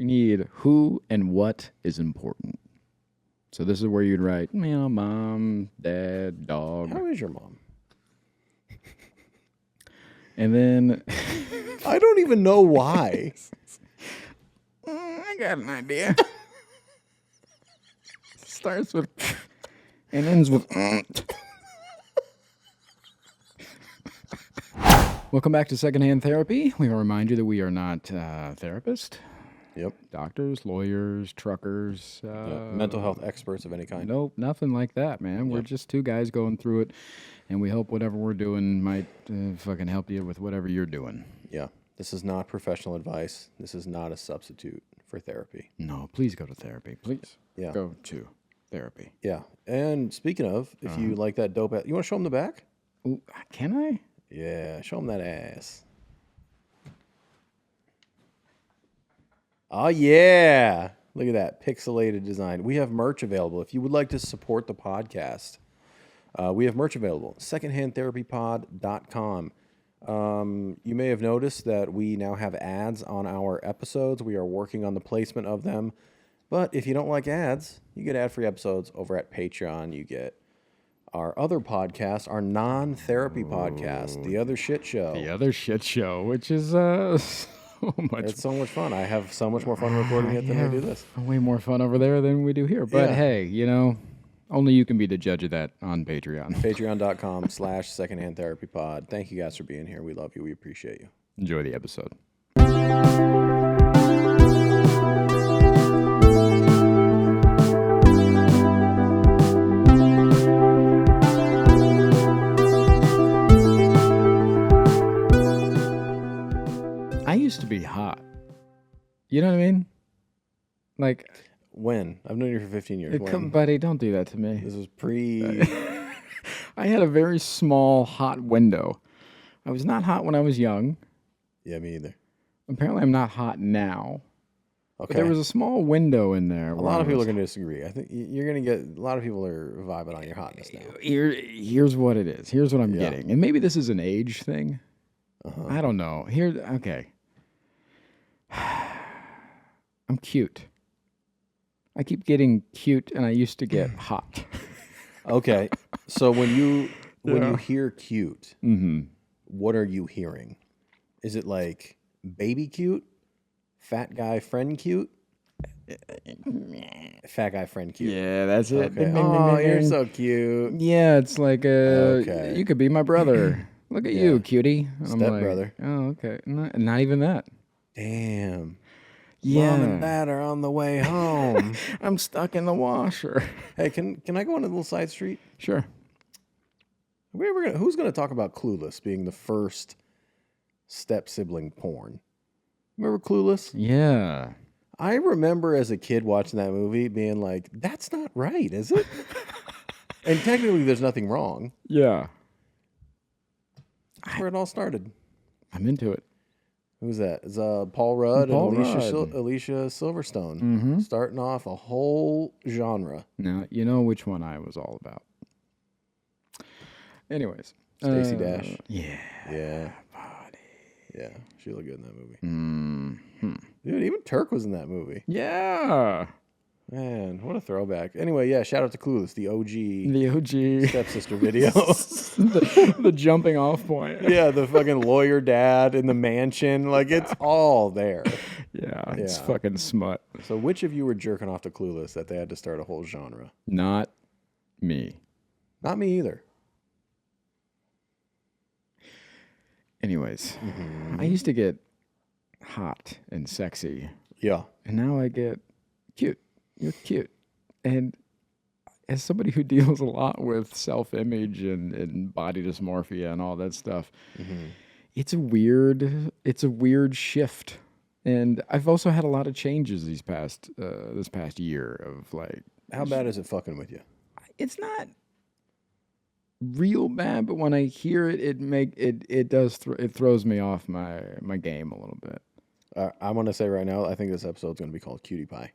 We need who and what is important. So this is where you'd write, mom, dad, dog. How is your mom? And then... I don't even know why. I got an idea. Starts with and ends with. Welcome back to Secondhand Therapy. We will remind you that we are not therapists. Yep. Doctors, lawyers, truckers. Mental health experts of any kind. Nope, nothing like that, man. We're just two guys going through it, and we hope whatever we're doing might fucking help you with whatever you're doing. Yeah. This is not professional advice. This is not a substitute for therapy. No, please go to therapy. Please. Yeah. Go to therapy. Yeah. And speaking of, if you like that dope ass, you want to show them the back? Ooh, can I? Yeah. Show them that ass. Oh, yeah. Look at that pixelated design. We have merch available. If you would like to support the podcast, we have merch available. Secondhandtherapypod.com. You may have noticed that we now have ads on our episodes. We are working on the placement of them. But if you don't like ads, you get ad-free episodes over at Patreon. You get our other podcast, our non-therapy podcast, The Other Shit Show. The Other Shit Show, which is so much. It's so much fun. I have so much more fun recording it than I do this. Way more fun over there than we do here. But hey, you know, only you can be the judge of that on Patreon. Patreon.com/secondhandtherapypod. Thank you guys for being here. We love you. We appreciate you. Enjoy the episode. I used to be hot. You know what I mean? Like... When? I've known you for 15 years. Buddy, don't do that to me. This was pre... I had a very small hot window. I was not hot when I was young. Yeah, me either. Apparently, I'm not hot now. Okay. But there was a small window in there. A lot of people are going to disagree. I think you're going to get... A lot of people are vibing on your hotness now. Here's what it is. Here's what I'm getting. And maybe this is an age thing. I don't know. Okay. I'm cute. I keep getting cute, and I used to get hot. Okay, so when you hear cute, what are you hearing? Is it like baby cute, fat guy friend cute, fat guy friend cute? Yeah, that's it. Okay. Oh, you're so cute. Yeah, it's like you could be my brother. Look at you, cutie. Stepbrother. Oh, okay. Not even that. Damn. Yeah. Mom and Dad are on the way home. I'm stuck in the washer. Hey, can I go on a little side street? Sure. Who's gonna talk about Clueless being the first step sibling porn? Remember Clueless? Yeah. I remember as a kid watching that movie being like, that's not right, is it? And technically there's nothing wrong. Yeah. That's where it all started. I'm into it. Who's that? It's Paul Rudd and Alicia Silverstone. Mm-hmm. Starting off a whole genre. Now, you know which one I was all about. Anyways. Stacey Dash. Yeah. Yeah. Yeah. She looked good in that movie. Mm-hmm. Dude, even Turk was in that movie. Yeah. Man, what a throwback. Anyway, yeah, shout out to Clueless, the OG stepsister video. the jumping off point. Yeah, the fucking lawyer dad in the mansion. Like, it's all there. Yeah, it's fucking smut. So which of you were jerking off to Clueless that they had to start a whole genre? Not me. Not me either. Anyways, I used to get hot and sexy. Yeah. And now I get cute. You're cute. And as somebody who deals a lot with self-image and body dysmorphia and all that stuff, it's a weird shift. And I've also had a lot of changes this past year of like. How bad is it fucking with you? It's not real bad, but when I hear it, it throws me off my game a little bit. I want to say right now, I think this episode's going to be called Cutie Pie.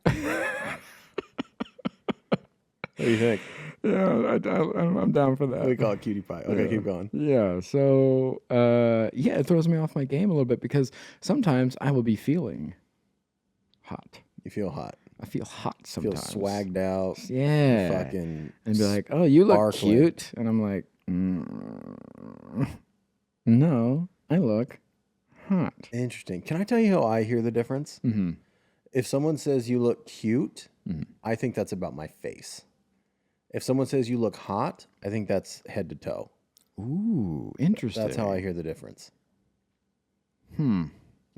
What do you think? Yeah, I'm down for that. We call it Cutie Pie. Okay, keep going. Yeah, so, it throws me off my game a little bit because sometimes I will be feeling hot. You feel hot. I feel hot Feel sometimes. swagged out. Yeah. Fucking And be like, oh, you look sparkling. cute. And I'm like, no, I look hot. Interesting. Can I tell you how I hear the difference? Mm-hmm. If someone says you look cute, Mm-hmm. I think that's about my face. If someone says you look hot, I think that's head to toe. Ooh, interesting. That's how I hear the difference. Hmm.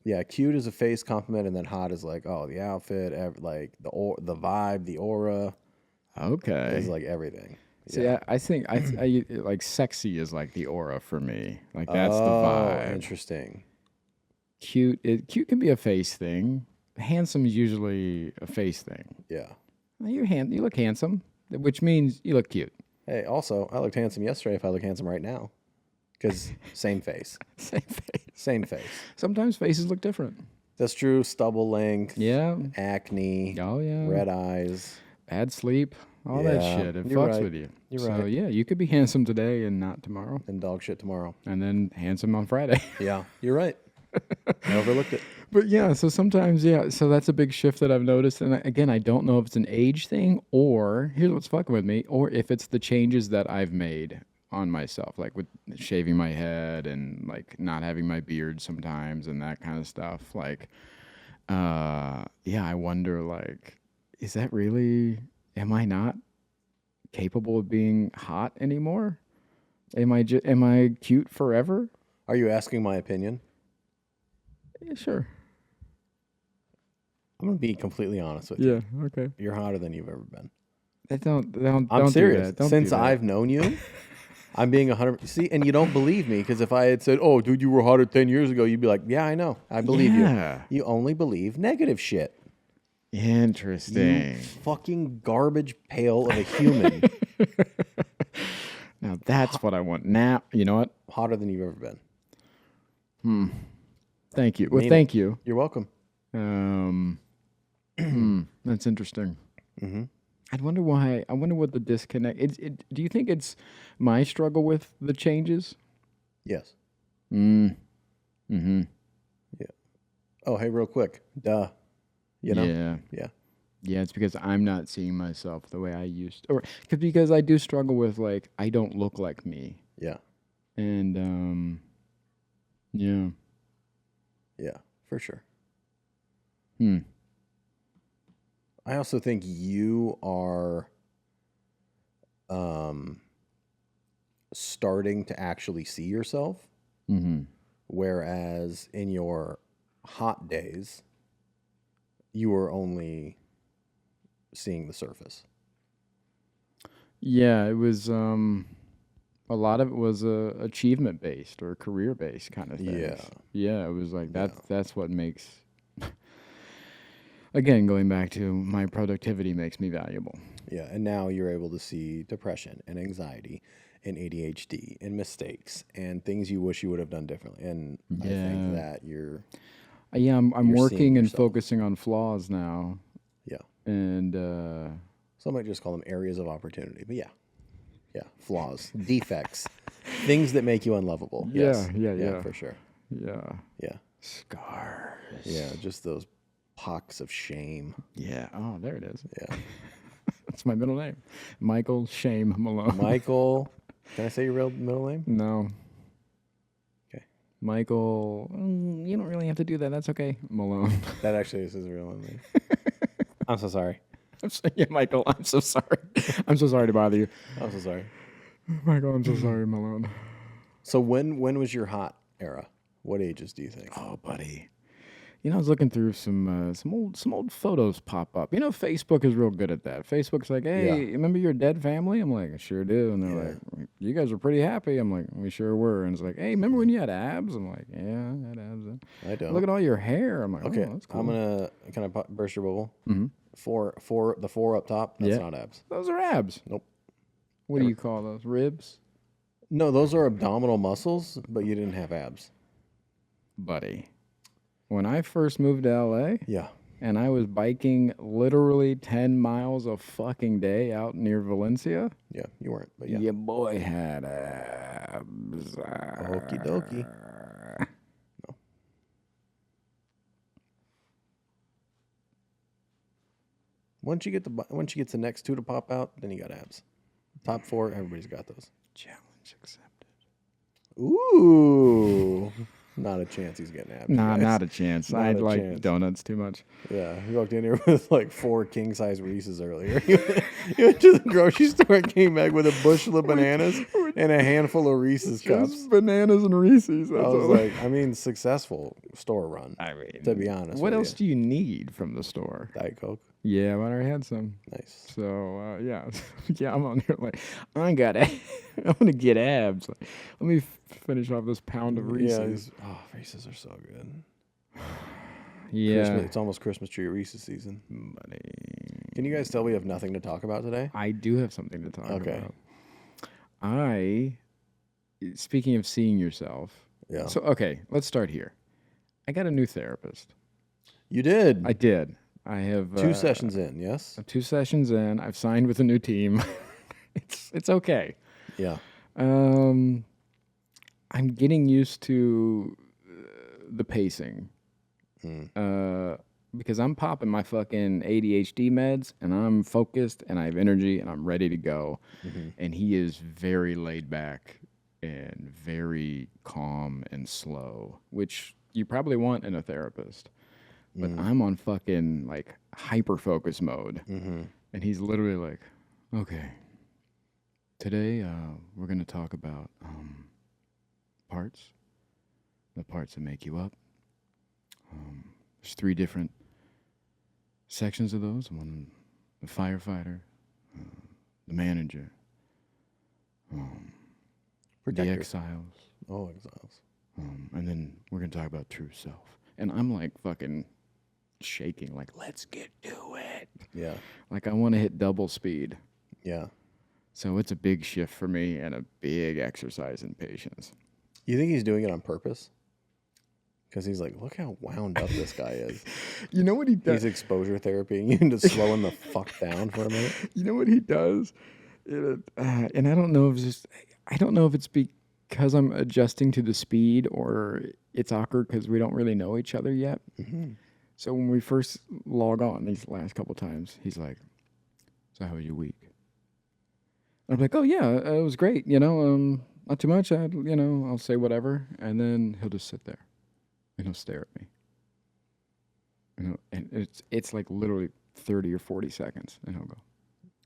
Yeah, cute is a face compliment, and then hot is like, oh, the outfit, like the vibe, the aura. Okay. Is like everything. See, Yeah. I think I like sexy is like the aura for me. Like that's the Oh, vibe. interesting. Cute can be a face thing. Handsome is usually a face thing. Yeah. Well, you look handsome, which means you look cute. Hey, also, I looked handsome yesterday. If I look handsome right now, because same face, Same face. same face. Sometimes faces look different. That's true. Stubble length. Yeah. Acne. Oh yeah. Red eyes. Bad sleep. All that Yeah, shit. It you're fucks right. with you. You're so, right. yeah, you could be handsome today and not tomorrow. And dog shit tomorrow. And then handsome on Friday. Yeah, you're right. I overlooked it. But yeah, so sometimes, yeah, so that's a big shift that I've noticed. And again, I don't know if it's an age thing or, here's what's fucking with me, or if it's the changes that I've made on myself, like with shaving my head and like not having my beard sometimes and that kind of stuff. Like, yeah, I wonder, like, is that really, am I not capable of being hot anymore? Am I cute forever? Are you asking my opinion? Yeah, sure. I'm gonna be completely honest with you. Yeah, okay. You're hotter than you've ever been. I'm I'm serious. Do that. Don't Since do that. I've known you, I'm being 100. See, and you don't believe me because if I had said, "Oh, dude, you were hotter 10 years ago," you'd be like, "Yeah, I know. I believe Yeah. you." You only believe negative shit. Interesting. You fucking garbage pail of a human. Now that's what I want. Now, you know what? Hotter than you've ever been. Thank you. Well, Mean thank it. you. You're welcome. That's interesting. Mm-hmm. I wonder why. I wonder what the disconnect. Do you think it's my struggle with the changes? Yes. Mm-hmm. Yeah. Oh, hey, real quick. Duh. You know? Yeah. Yeah. Yeah, it's because I'm not seeing myself the way I used to. Or because I do struggle with, like, I don't look like me. Yeah. And, yeah. Yeah, for sure. Hmm. I also think you are starting to actually see yourself, Mm-hmm. whereas in your hot days, you were only seeing the surface. Yeah, it was, a lot of it was achievement based or career based kind of things. Yeah. Yeah, it was like that's what makes again, going back to my productivity makes me valuable. Yeah, and now you're able to see depression and anxiety and ADHD and mistakes and things you wish you would have done differently. And I think that you're Yeah, I'm you're seeing working and yourself. focusing on flaws now. Yeah. And Some might just call them areas of opportunity, but yeah. Yeah, flaws, defects, things that make you unlovable. Yes. yeah. For sure. Yeah. Yeah. Scars. Yeah, just those pocks of shame. Yeah. Oh, there it is. Yeah. That's my middle name. Michael Shame Malone. Michael, can I say your real middle name? No. Okay. Michael, you don't really have to do that. That's okay. Malone. That actually is his real name. I'm so sorry. Yeah, Michael, I'm so sorry. I'm so sorry to bother you. I'm so sorry. Michael, I'm so sorry, Malone. So when was your hot era? What ages do you think? Oh, buddy. You know, I was looking through some old photos pop up. You know, Facebook is real good at that. Facebook's like, hey, Yeah. remember your dead family? I'm like, I sure do. And they're Yeah. like, you guys are pretty happy. I'm like, we sure were. And it's like, hey, remember when you had abs? I'm like, yeah, I had abs. I don't. Look at all your hair. I'm like, Okay, oh, that's cool. can I burst your bubble? Mhm. The four up top, that's Yeah. not abs. Those are abs. Nope. What do you call those? Ribs? No, those are abdominal muscles, but you didn't have abs. Buddy. When I first moved to LA Yeah. and I was biking literally 10 miles a fucking day out near Valencia, Yeah, you weren't, but yeah. your boy had abs. Okie dokie. Once you get the next 2 to pop out, then you got abs. Top 4, everybody's got those. Challenge accepted. Ooh. Not a chance he's getting abs. Nah, guys. not a chance. I Not a like chance. donuts too much. Yeah, he walked in here with like 4 king-size Reese's earlier. He went to the grocery store and came back with a bushel of bananas and a handful of Reese's cups. Just bananas and Reese's. I was like, I mean, successful store run. I mean, to be honest. what with else do you need from the store? Diet Coke. Yeah, but I already had some. Nice. So yeah, yeah, I'm on here like I want to get abs. Let me finish off this pound of Reese's. Yeah, Reese's are so good. Yeah, It's almost Christmas tree Reese's season. buddy. Can you guys tell we have nothing to talk about today? I do have something to talk Okay. about. Speaking of seeing yourself. Yeah. So okay, let's start here. I got a new therapist. You did. I did. I have 2 sessions in, yes? 2 sessions in. I've signed with a new team. It's okay. Yeah. I'm getting used to the pacing. Because I'm popping my fucking ADHD meds and I'm focused and I have energy and I'm ready to go. And he is very laid back and very calm and slow, which you probably want in a therapist. But I'm on fucking like hyper focus mode. And he's literally like, okay, today we're going to talk about parts, the parts that make you up. There's 3 different sections of those. One, the firefighter, the manager, the exiles. Oh, exiles. And then we're going to talk about true self. And I'm like fucking shaking, like, let's get to it. Yeah. Like, I want to hit double speed. Yeah. So it's a big shift for me and a big exercise in patience. You think he's doing it on purpose? Because he's like, look how wound up this guy is. You know what he does? He's exposure therapy. You need to slow him the fuck down for a minute. You know what he does? And I don't know if it's because I'm adjusting to the speed or it's awkward because we don't really know each other yet. So when we first log on these last couple times, he's like, so how was your week? I'm like, oh yeah, it was great. Not too much. I'll say whatever. And then he'll just sit there and he'll stare at me. And it's like literally 30 or 40 seconds. And he'll go,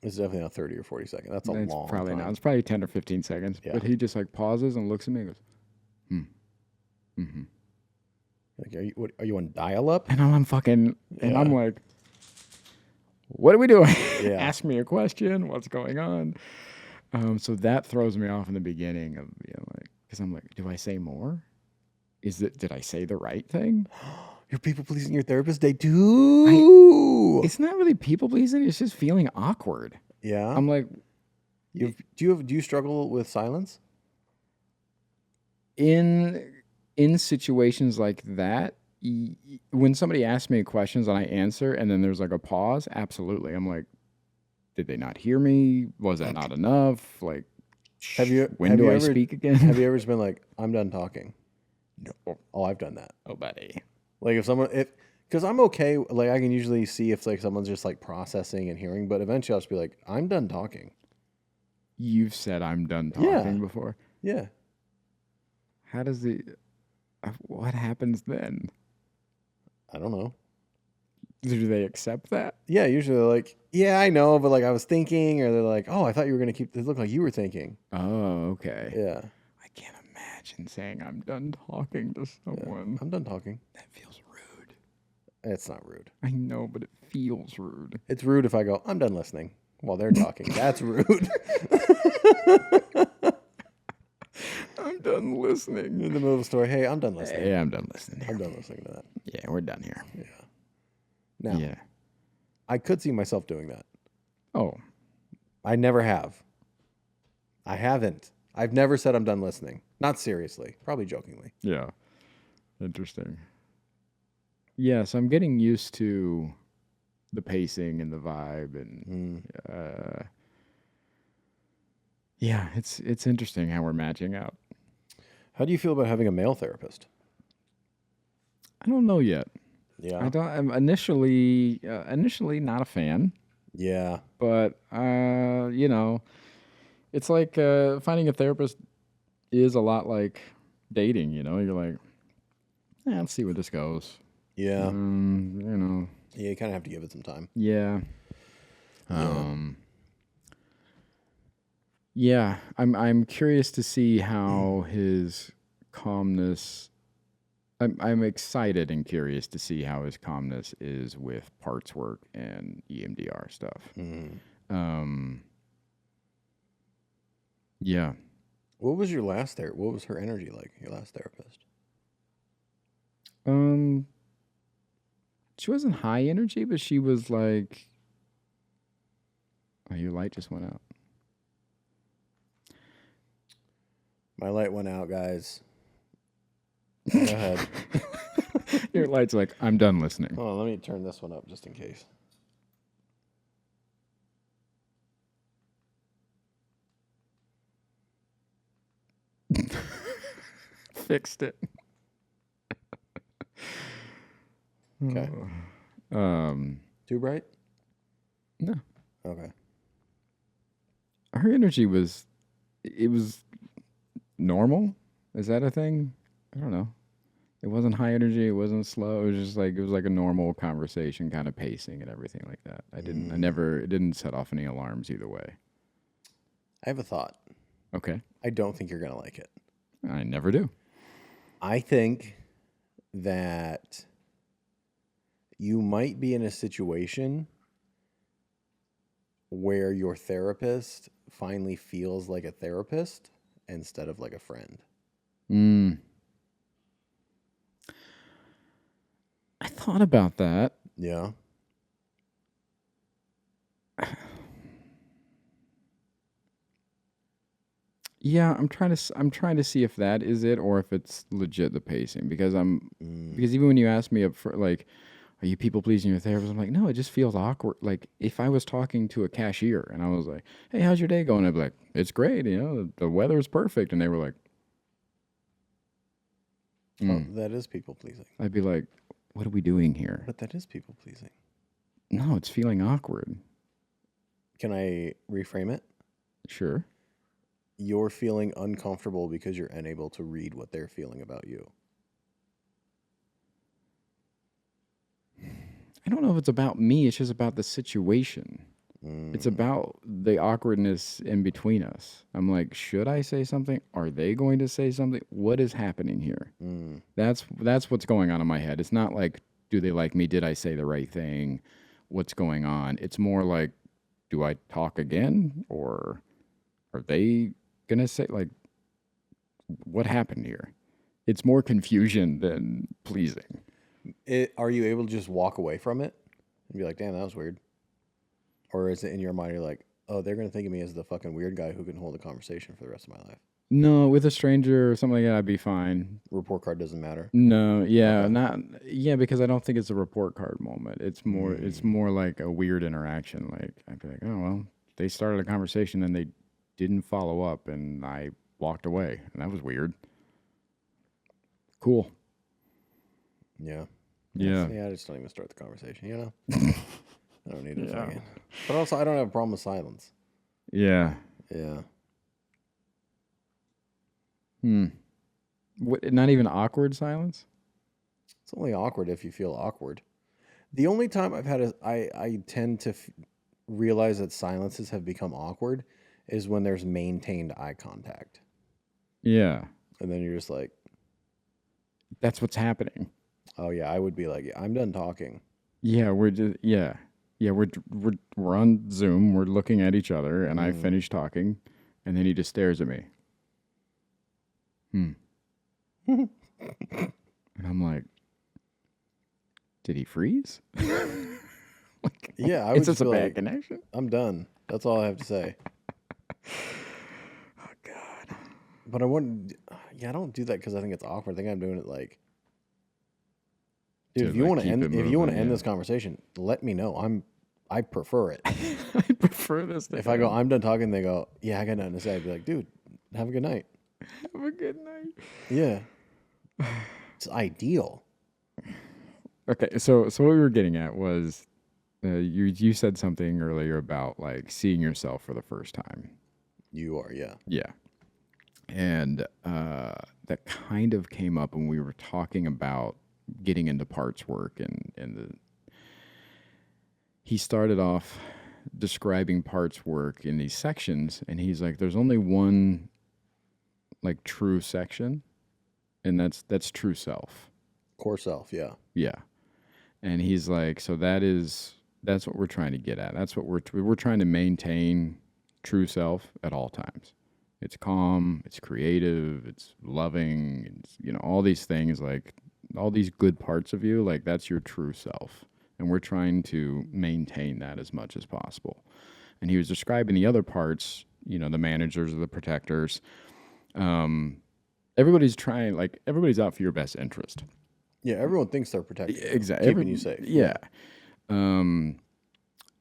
It's definitely not 30 or 40 seconds. That's a long probably time. not. It's probably 10 or 15 seconds. Yeah. But he just like pauses and looks at me and goes, Like, are you on dial-up? And I'm fucking, and Yeah. I'm like, what are we doing? Yeah. Ask me a question. What's going on? So that throws me off in the beginning of, because I'm like, do I say more? Did I say the right thing? You're people-pleasing your therapist? They do. It's not really people pleasing. It's just feeling awkward. Yeah. I'm like, Do you struggle with silence? in situations like that, when somebody asks me questions and I answer and then there's like a pause, absolutely. I'm like, did they not hear me? Was that not enough? Like, when do I speak again? Have you ever just been like, I'm done talking? No. Oh, I've done that. Oh, buddy. Like because I'm okay. Like I can usually see if like someone's just like processing and hearing, but eventually I'll just be like, I'm done talking. You've said I'm done talking before. Yeah. How does what happens then? I don't know. Do they accept that? Yeah, usually they're like, yeah, I know, but like I was thinking, or they're like, oh, I thought you were gonna keep. It looked like you were thinking. Oh, okay. Yeah. I can't imagine saying I'm done talking to someone. I'm done talking. That feels rude. It's not rude. I know, but it feels rude. It's rude if I go, I'm done listening while they're talking. That's rude. I'm done listening. In the middle of the story, hey, I'm done listening. Yeah, I'm done listening. I'm done listening to that. Yeah, we're done here. Yeah. Now, Yeah. I could see myself doing that. Oh, I never have. I haven't. I've never said I'm done listening. Not seriously. Probably jokingly. yeah. Interesting. Yes, I'm getting used to the pacing and the vibe and yeah, it's interesting how we're matching up. How do you feel about having a male therapist? I don't know yet. Yeah. I'm initially not a fan. Yeah. But it's like finding a therapist is a lot like dating. You're like, let's see where this goes. Yeah. You know, Yeah, you kind of have to give it some time. yeah. Yeah. Yeah, I'm curious to see how his calmness. I'm excited and curious to see how his calmness is with parts work and EMDR stuff. Yeah. What was your last there? What was her energy like? Your last therapist? She wasn't high energy, but she was like, oh, your light just went out. My light went out, guys. Go ahead. Your light's like, I'm done listening. Hold on, let me turn this one up just in case. Fixed it. Okay. Too bright? No. Okay. Her energy was normal. Is that a thing? I don't know. It wasn't high energy. It wasn't slow. It was like a normal conversation, kind of pacing and everything like that. It didn't set off any alarms either way. I have a thought. Okay. I don't think you're going to like it. I never do. I think that you might be in a situation where your therapist finally feels like a therapist instead of like a friend. I thought about that. Yeah. Yeah, I'm trying to see if that is it or if it's legit the pacing because because even when you ask me up for like, are you people pleasing your therapist? I'm like, no, it just feels awkward. Like if I was talking to a cashier and I was like, hey, how's your day going? I'd be like, it's great. The weather's perfect. And they were like, Oh, that is people pleasing. I'd be like, what are we doing here? But that is people pleasing. No, it's feeling awkward. Can I reframe it? Sure. You're feeling uncomfortable because you're unable to read what they're feeling about you. I don't know if it's about me. It's just about the situation. It's about the awkwardness in between us. I'm like, should I say something? Are they going to say something? What is happening here? That's what's going on in my head. It's not like, do they like me? Did I say the right thing? What's going on? It's more like, do I talk again? Or are they going to say, like, what happened here? It's more confusion than pleasing. Are you able to just walk away from it and be like, damn, that was weird? Or is it in your mind, you're like, oh, they're going to think of me as the fucking weird guy who can hold a conversation for the rest of my life? No, with a stranger or something like that, I'd be fine. Report card doesn't matter? No, yeah, because I don't think it's a report card moment. It's more like a weird interaction. Like, I'd be like, oh, well, they started a conversation and they didn't follow up and I walked away. And that was weird. Cool. Yeah. Yeah. I just don't even start the conversation, I don't need it. Fucking. But also, I don't have a problem with silence. Yeah. Yeah. Not even awkward silence? It's only awkward if you feel awkward. The only time I've had I tend to realize that silences have become awkward is when there's maintained eye contact. Yeah. And then you're just like, that's what's happening. Oh yeah, I would be like, I'm done talking. Yeah, we're on Zoom, we're looking at each other, and I finish talking, and then he just stares at me. And I'm like, did he freeze? Like, yeah, I would it's just a bad like, connection. I'm done. That's all I have to say. Oh God. But I wouldn't. Yeah, I don't do that because I think it's awkward. I think I'm doing it like, dude, if you want to end this conversation, let me know. I prefer it. I prefer this. If I go, I'm done talking, they go, yeah, I got nothing to say. I'd be like, dude, have a good night. Have a good night. Yeah, it's ideal. Okay, so what we were getting at was you said something earlier about like seeing yourself for the first time. You are, yeah. Yeah. And that kind of came up when we were talking about getting into parts work, and he started off describing parts work in these sections, and he's like, there's only one like true section, and that's true self. Core self, yeah. Yeah. And he's like, so that's what we're trying to get at. That's what we're trying to maintain true self at all times. It's calm, it's creative, it's loving, it's, all these things, like all these good parts of you, like that's your true self. And we're trying to maintain that as much as possible. And he was describing the other parts, the managers or the protectors. Everybody's out for your best interest. Yeah, everyone thinks they're protecting you, Exactly. keeping you safe. Yeah.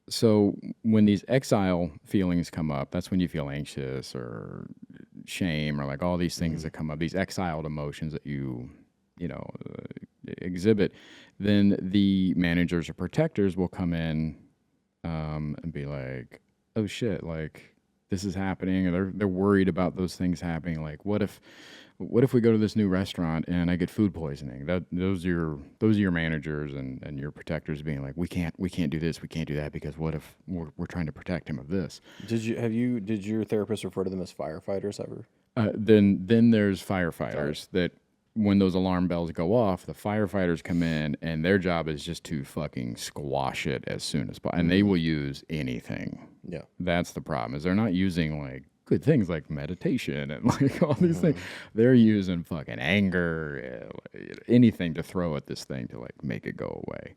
So when these exile feelings come up, that's when you feel anxious or shame or like all these things that come up, these exiled emotions that you exhibit. Then the managers or protectors will come in and be like, oh shit, like this is happening. Or they're worried about those things happening. Like what if we go to this new restaurant and I get food poisoning? Those are your managers and your protectors being like, we can't do this, we can't do that, because what if we're trying to protect him of this? Did your therapist refer to them as firefighters ever? Then there's firefighters that when those alarm bells go off, the firefighters come in and their job is just to fucking squash it as soon as possible. And they will use anything. Yeah. That's the problem, is they're not using like good things like meditation and like all these things. They're using fucking anger, anything to throw at this thing to like make it go away.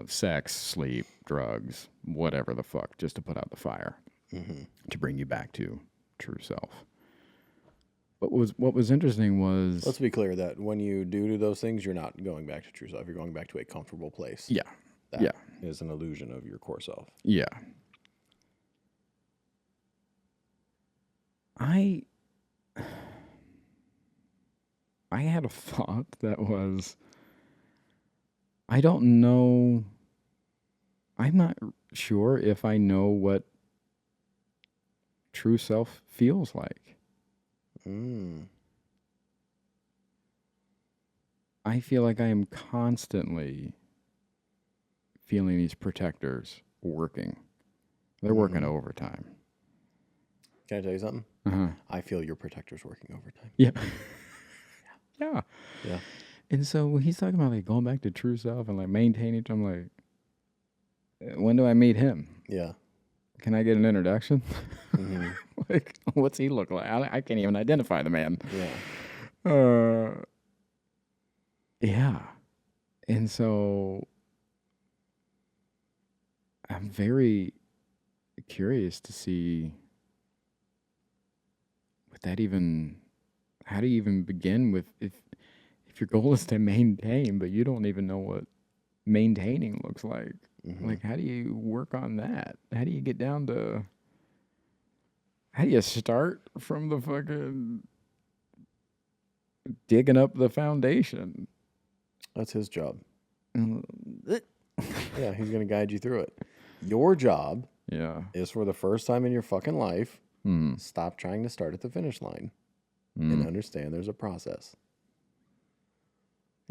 Sex, sleep, drugs, whatever the fuck, just to put out the fire, to bring you back to true self. What was interesting was, Let's be clear that when you do those things, you're not going back to true self. You're going back to a comfortable place. yeah, That is an illusion of your core self. yeah. I had a thought that was, I don't know, I'm not sure if I know what true self feels like. I feel like I am constantly feeling these protectors working. They're working overtime. Can I tell you something? Uh-huh. I feel your protector's working overtime. Yeah. Yeah. Yeah. And so when he's talking about like going back to true self and like maintaining it, I'm like, when do I meet him? Yeah. Can I get an introduction? Like, what's he look like? I can't even identify the man. Yeah. Yeah. And so I'm very curious to see what that even, how do you even begin with, if your goal is to maintain, but you don't even know what maintaining looks like. Like, how do you work on that? How do you get down to, how do you start from the fucking digging up the foundation? That's his job. Yeah, he's going to guide you through it. Your job is, for the first time in your fucking life, stop trying to start at the finish line and understand there's a process.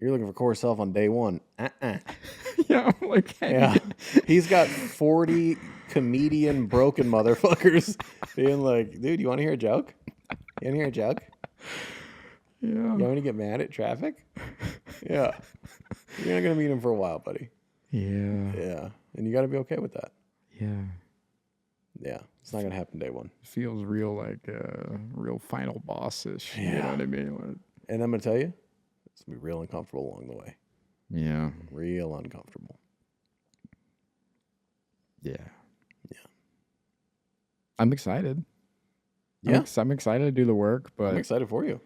You're looking for core self on day one. Yeah, I'm like, hey. Yeah. He's got 40 comedian broken motherfuckers being like, dude, you want to hear a joke? You want to hear a joke? Yeah. You want me to get mad at traffic? Yeah. You're not going to meet him for a while, buddy. Yeah. Yeah. And you got to be okay with that. Yeah. Yeah. It's not going to happen day one. It feels real like real final boss-ish. Yeah. You know what I mean? Like, And I'm going to tell you, it's going to be real uncomfortable along the way. yeah. Real uncomfortable. Yeah. Yeah. I'm excited. Yeah. I'm excited to do the work, but I'm excited for you.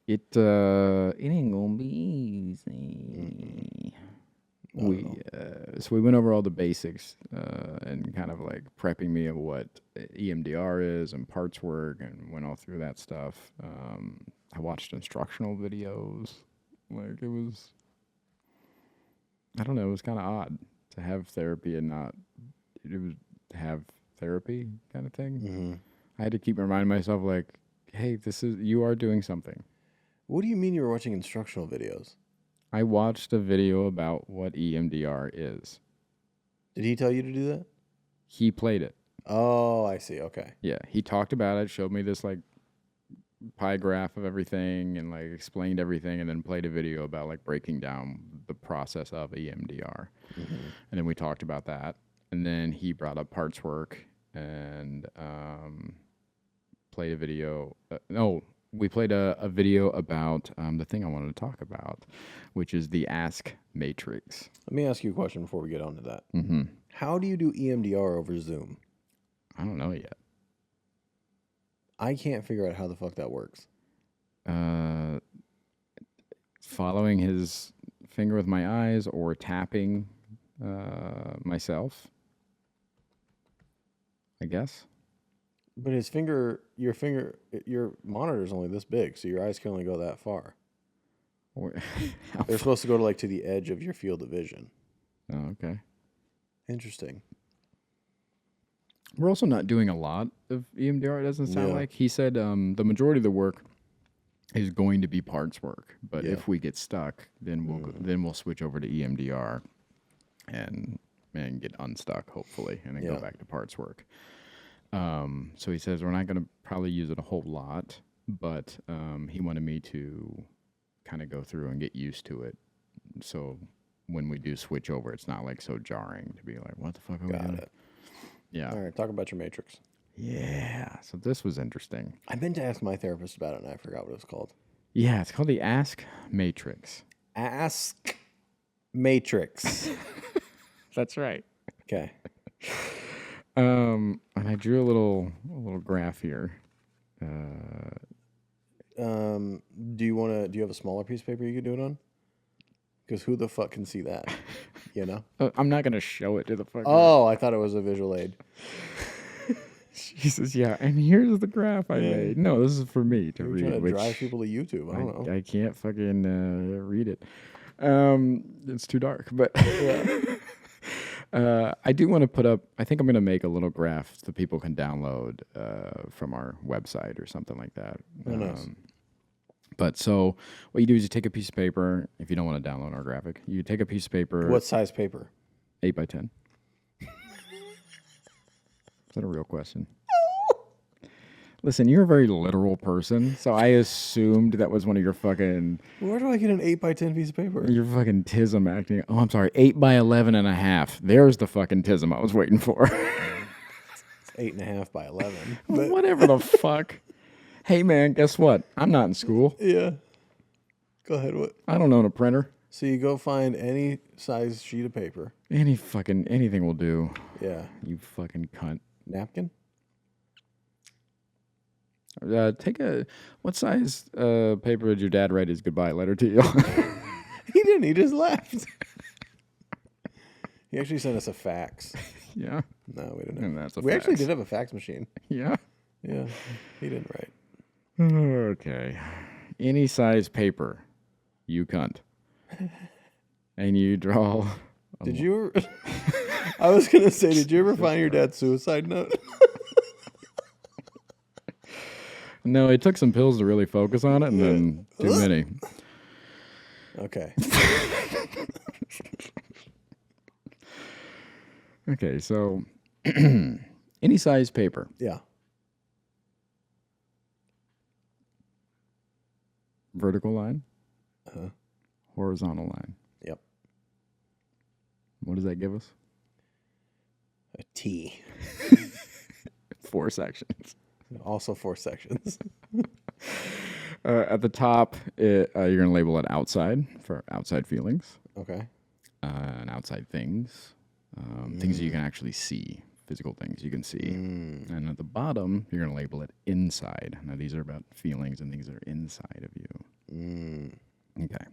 it ain't gonna be easy. So we went over all the basics and kind of like prepping me of what EMDR is and parts work, and went all through that stuff. I watched instructional videos. Like, it was, I don't know, it was kind of odd to have therapy and not have therapy kind of thing. Mm-hmm. I had to keep reminding myself, like, hey, you are doing something. What do you mean you were watching instructional videos? I watched a video about what EMDR is. Did he tell you to do that? He played it. Oh, I see. Okay. Yeah, he talked about it, showed me this like pie graph of everything, and like explained everything, and then played a video about like breaking down the process of EMDR. Mm-hmm. And then we talked about that, and then he brought up parts work and played a video. We played a video about the thing I wanted to talk about, which is the Ask Matrix. Let me ask you a question before we get on to that. Mm-hmm. How do you do EMDR over Zoom? I don't know yet. I can't figure out how the fuck that works. Following his finger with my eyes or tapping myself, I guess. But your monitor's only this big, so your eyes can only go that far. They're supposed to go to the edge of your field of vision. Oh, okay. Interesting. We're also not doing a lot of EMDR, it doesn't sound like. He said the majority of the work is going to be parts work, but if we get stuck, then we'll switch over to EMDR and get unstuck, hopefully, and then go back to parts work. So he says we're not going to probably use it a whole lot, but he wanted me to kind of go through and get used to it. So when we do switch over, it's not like so jarring to be like, what the fuck are we doing? Got it. Yeah. All right, talk about your matrix. Yeah. So this was interesting. I meant to ask my therapist about it, and I forgot what it's called. Yeah, it's called the Ask Matrix. Ask Matrix. That's right. Okay. And I drew a little graph here. Do you have a smaller piece of paper you could do it on? Because who the fuck can see that? You know? I'm not gonna show it to the fucking. Oh, I thought it was a visual aid. Jesus, yeah. And here's the graph I made. No, this is for me to You're read. trying to drive people to YouTube. I don't know. I can't fucking read it. It's too dark. But I do want to put up. I think I'm gonna make a little graph that people can download from our website or something like that. Oh, nice. But so what you do is you take a piece of paper. If you don't want to download our graphic, you take a piece of paper. What size paper? 8 by 10. Is that a real question? Listen, you're a very literal person, so I assumed that was one of your fucking... Where do I get an 8 by 10 piece of paper? Your fucking tism acting... Oh, I'm sorry. 8 by 11 and a half. There's the fucking tism I was waiting for. It's 8.5 by 11. But whatever the fuck. Hey, man, guess what? I'm not in school. Yeah. Go ahead. What? I don't own a printer. So you go find any size sheet of paper. Anything will do. Yeah. You fucking cunt. Napkin? What size paper did your dad write his goodbye letter to you? He didn't. He just left. He actually sent us a fax. Yeah. No, we didn't. And that's a we fax. actually did have a fax machine. Yeah. Yeah. He didn't write. Okay. Any size paper, you cunt. And you draw. Did you ever... I was going to say, did you ever find your dad's suicide note? No, it took some pills to really focus on it, and then too many. Okay. Okay, so any size paper. Yeah. Vertical line. Uh-huh. Horizontal line. Yep. What does that give us? A T. 4 sections. Also 4 sections. At the top, you're going to label it outside for outside feelings. Okay. And outside things. Things that you can actually see. Physical things you can see. And at the bottom, you're going to label it inside. Now, these are about feelings and things that are inside of you. Okay.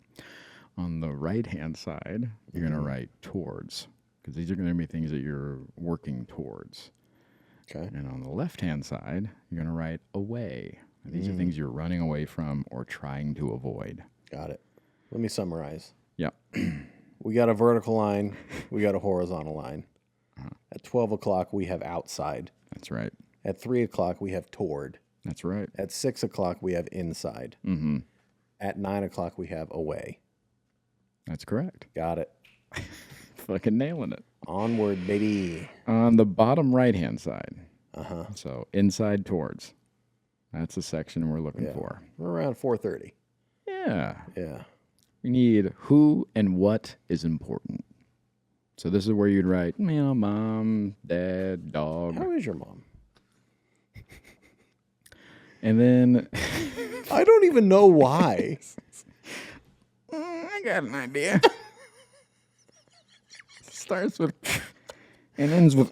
On the right-hand side, you're going to write towards, because these are going to be things that you're working towards. Okay. And on the left-hand side, you're going to write away. And these are things you're running away from or trying to avoid. Got it. Let me summarize. Yep. we got a vertical line. We got a horizontal line. At 12 o'clock, we have outside. That's right. At 3 o'clock, we have toward. That's right. At 6 o'clock, we have inside. Mm-hmm. At 9 o'clock, we have away. That's correct. Got it. Fucking nailing it. Onward, baby. On the bottom right-hand side. Uh-huh. So inside towards. That's the section we're looking Yeah. for. We're around 4:30. Yeah. Yeah. We need who and what is important. So this is where you'd write, mom, dad, dog. How is your mom? And then I don't even know why. I got an idea. Starts with and ends with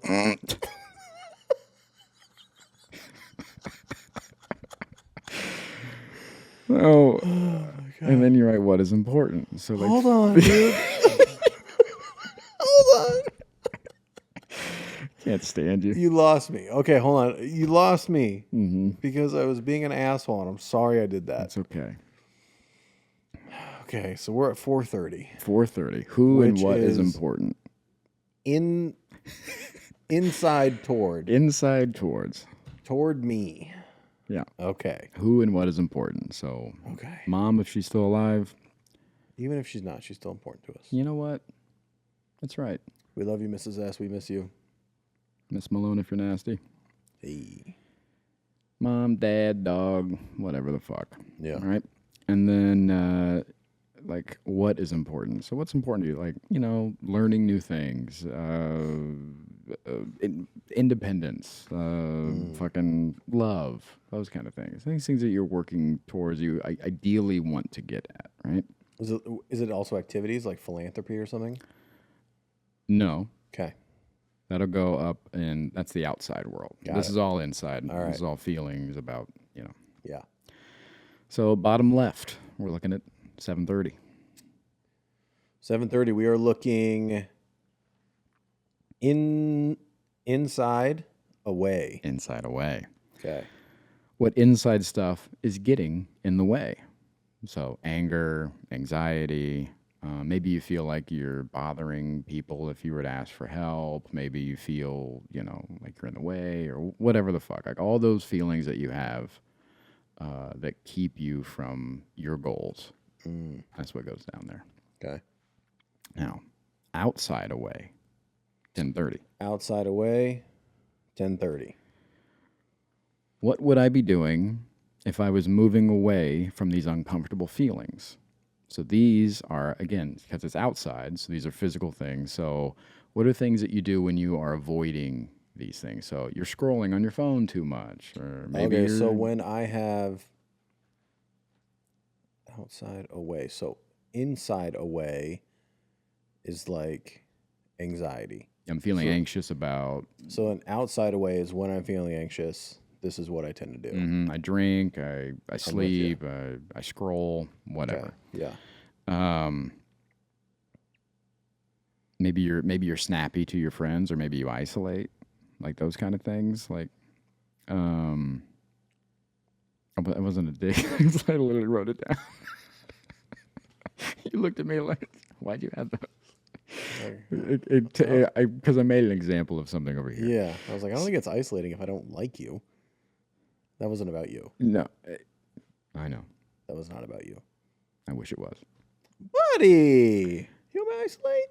Oh, and then you write what is important. So like, Hold on, dude. Hold on. can't stand you. You lost me. Okay, hold on. You lost me Mm-hmm. because I was being an asshole, and I'm sorry I did that. That's okay. Okay, so we're at 4:30. 4:30. Who and Which what is is- important? Inside toward Yeah. me. Okay. Who and what is important. So, Okay. mom, if she's still alive, Even if she's not, she's still important to us. you know what? That's right. We love you, Mrs. S. We miss you. Miss Malone, if you're nasty. Hey. Mom, dad, dog, whatever the fuck. Yeah. All right. And then, like, what is important? So, what's important to you? Like, learning new things, independence, fucking love, those kind of things. These things that you're working towards, you ideally want to get at, right? Is it also activities like philanthropy or something? No. Okay. That'll go up, and that's the outside world. Got This it. is all inside. All right. This is all feelings about, Yeah. So, bottom left, we're looking at 7:30. 7:30. We are looking inside away. Inside away. Okay. What inside stuff is getting in the way. So anger, anxiety, maybe you feel like you're bothering people if you were to ask for help. Maybe you feel, like you're in the way or whatever the fuck. Like all those feelings that you have that keep you from your goals. That's what goes down there. Okay. Now, outside away, 10:30. Outside away, 10:30. What would I be doing if I was moving away from these uncomfortable feelings? So these are, again, because it's outside, so these are physical things. So what are things that you do when you are avoiding these things? So you're scrolling on your phone too much, or maybe Okay, you're... so when I have outside away, so inside away is like anxiety. I'm feeling anxious about... So an outside away is when I'm feeling anxious. This is what I tend to do. I drink, I sleep, I scroll, whatever. Okay. Yeah. Maybe you're snappy to your friends, or maybe you isolate, like those kind of things. Like, I wasn't a dick. I literally wrote it down. You looked at me like, why'd you have those? Because I made an example of something over here. Yeah. I was like, I don't think it's isolating if I don't like you. That wasn't about you. No, I know. That was not about you. I wish it was. Buddy! You want me to isolate?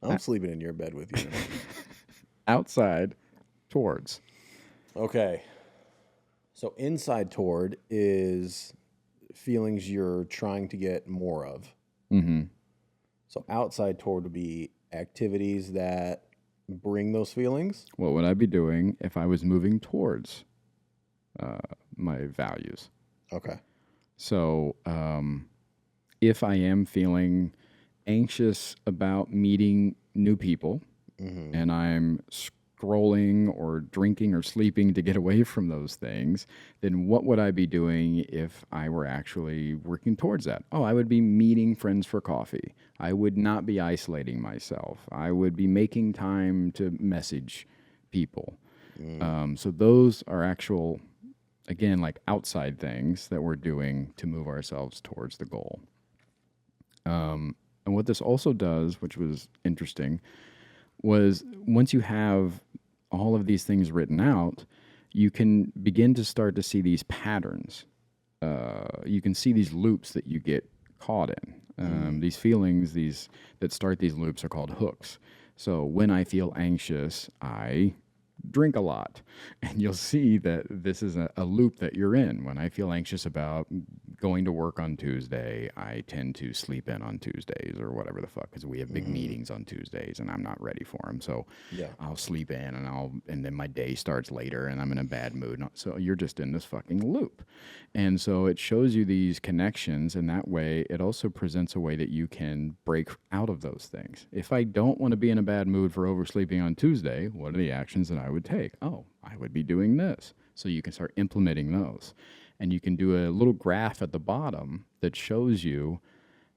I'm sleeping in your bed with you. Outside, towards. Okay. So inside toward is feelings you're trying to get more of. Mm-hmm. So outside toward would be activities that bring those feelings. What would I be doing if I was moving towards my values? Okay. So if I am feeling anxious about meeting new people and I'm scrolling or drinking or sleeping to get away from those things, then what would I be doing if I were actually working towards that? Oh, I would be meeting friends for coffee. I would not be isolating myself. I would be making time to message people. So those are actual, again, like outside things that we're doing to move ourselves towards the goal. And what this also does, which was interesting, was once you have all of these things written out, you can begin to start to see these patterns. You can see these loops that you get caught in. These feelings, these that start these loops are called hooks. So when I feel anxious, I drink a lot. And you'll see that this is a loop that you're in. When I feel anxious about going to work on Tuesday, I tend to sleep in on Tuesdays or whatever the fuck, because we have big meetings on Tuesdays and I'm not ready for them. So I'll sleep in and then my day starts later and I'm in a bad mood. So you're just in this fucking loop. And so it shows you these connections, and that way it also presents a way that you can break out of those things. If I don't want to be in a bad mood for oversleeping on Tuesday, what are the actions that I would take? Oh, I would be doing this. So you can start implementing those. And you can do a little graph at the bottom that shows you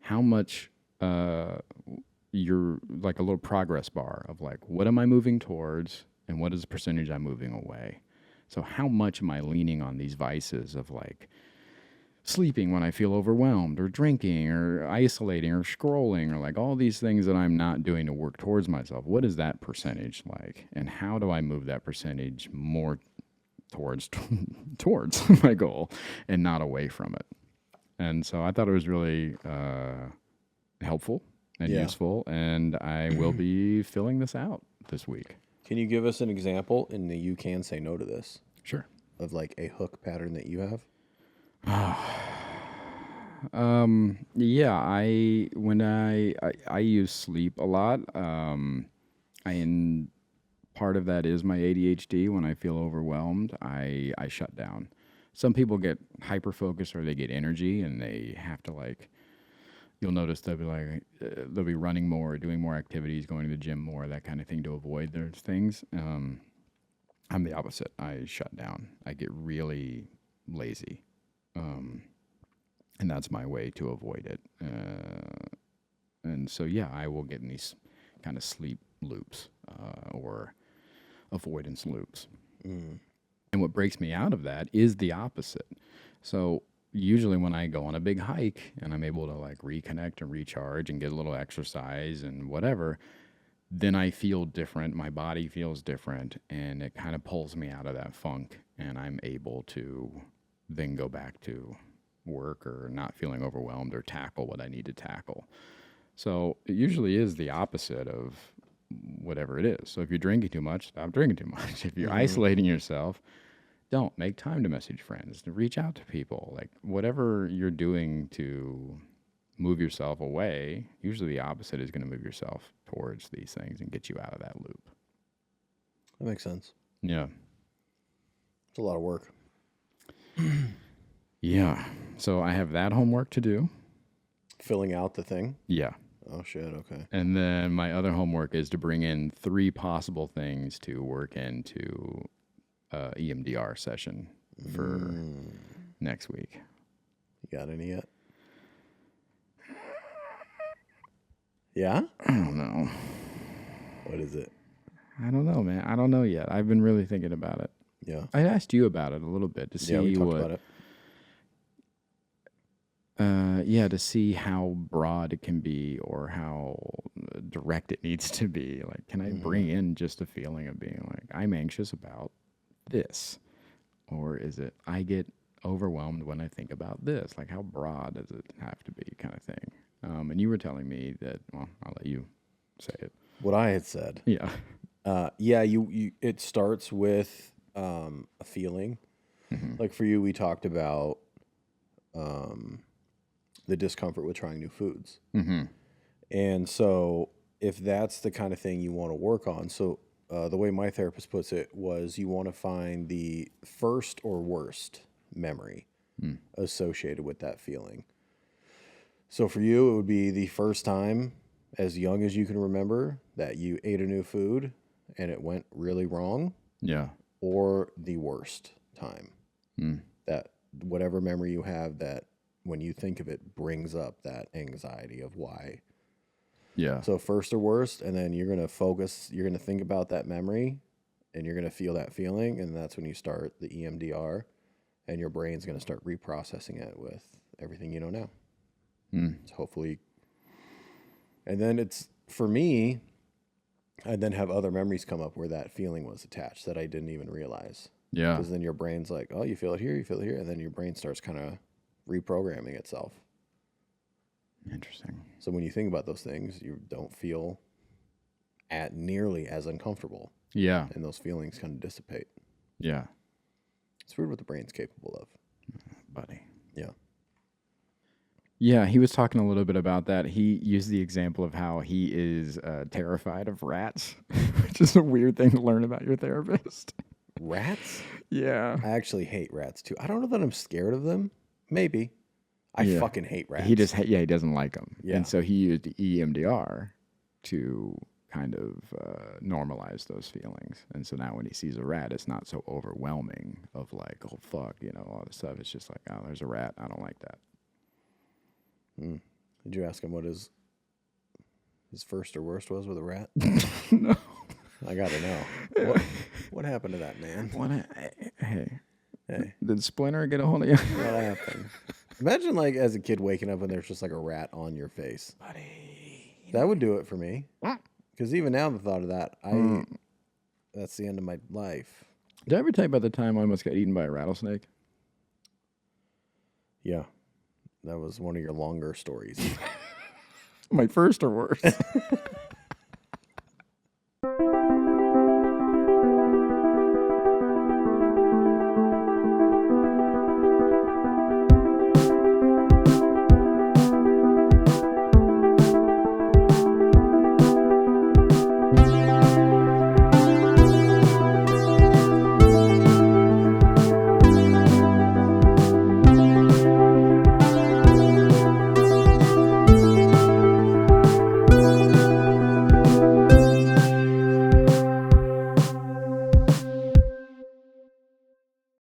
how much you're like a little progress bar of like, what am I moving towards and what is the percentage I'm moving away? So how much am I leaning on these vices of like sleeping when I feel overwhelmed, or drinking, or isolating, or scrolling, or like all these things that I'm not doing to work towards myself? What is that percentage like? And how do I move that percentage more towards my goal and not away from it? And so I thought it was really helpful and useful, and I will be filling this out this week. Can you give us an example, and you can say no to this, Sure. of like a hook pattern that you have? Yeah, when I use sleep a lot. Part of that is my ADHD. When I feel overwhelmed, I shut down. Some people get hyper focused, or they get energy, and they have to like. You'll notice they'll be running more, doing more activities, going to the gym more, that kind of thing, to avoid those things. I'm the opposite. I shut down. I get really lazy. And that's my way to avoid it. And so, yeah, I will get in these kind of sleep loops or avoidance loops. And what breaks me out of that is the opposite. So usually when I go on a big hike and I'm able to like reconnect and recharge and get a little exercise and whatever, then I feel different. My body feels different, and it kind of pulls me out of that funk, and I'm able to then go back to work or not feeling overwhelmed or tackle what I need to tackle. So it usually is the opposite of whatever it is. So if you're drinking too much, stop drinking too much. If you're isolating yourself, don't make time to message friends, to reach out to people. Like whatever you're doing to move yourself away, usually the opposite is going to move yourself towards these things and get you out of that loop. That makes sense. Yeah. It's a lot of work. Yeah. So I have that homework to do. Filling out the thing? Yeah. Oh, shit. Okay. And then my other homework is to bring in 3 possible things to work into EMDR session for next week. You got any yet? Yeah? I don't know. What is it? I don't know, man. I don't know yet. I've been really thinking about it. Yeah. I asked you about it a little bit to see we talked about it. To see how broad it can be or how direct it needs to be. Like, can I bring in just a feeling of being like, I'm anxious about this? Or is it, I get overwhelmed when I think about this? Like, how broad does it have to be, kind of thing? And you were telling me that, well, I'll let you say it. What I had said. Yeah. You it starts with a feeling. Like for you, we talked about the discomfort with trying new foods. And so if that's the kind of thing you want to work on, so the way my therapist puts it was you want to find the first or worst memory associated with that feeling. So for you, it would be the first time as young as you can remember that you ate a new food and it went really wrong. Yeah. Or the worst time. That whatever memory you have that when you think of it brings up that anxiety of why. Yeah. So first or worst, and then you're going to focus, you're going to think about that memory and you're going to feel that feeling. And that's when you start the EMDR and your brain's going to start reprocessing it with everything you know now. So hopefully And then it's, for me, I then have other memories come up where that feeling was attached that I didn't even realize. Yeah. Because then your brain's like, oh, you feel it here, you feel it here. And then your brain starts kind of reprogramming itself. Interesting. So when you think about those things, you don't feel at nearly as uncomfortable. Yeah. And those feelings kind of dissipate. Yeah. It's weird what the brain's capable of. Buddy. Yeah. Yeah, he was talking a little bit about that. He used the example of how he is terrified of rats, which is a weird thing to learn about your therapist. Rats? Yeah. I actually hate rats too. I don't know that I'm scared of them. Maybe. I fucking hate rats. He just, he doesn't like them. Yeah. And so he used EMDR to kind of normalize those feelings. And so now when he sees a rat, it's not so overwhelming of like, oh, fuck, you know, all this stuff. It's just like, oh, there's a rat. I don't like that. Did you ask him what his first or worst was with a rat? No. I got to know. What happened to that man? Hey. Hey, Did Splinter get a hold of you? what happened? Imagine like as a kid waking up and there's just like a rat on your face. Buddy. That would do it for me. Because even now the thought of that, that's the end of my life. Did I ever tell you about the time I almost got eaten by a rattlesnake? Yeah. That was one of your longer stories. My first or worst?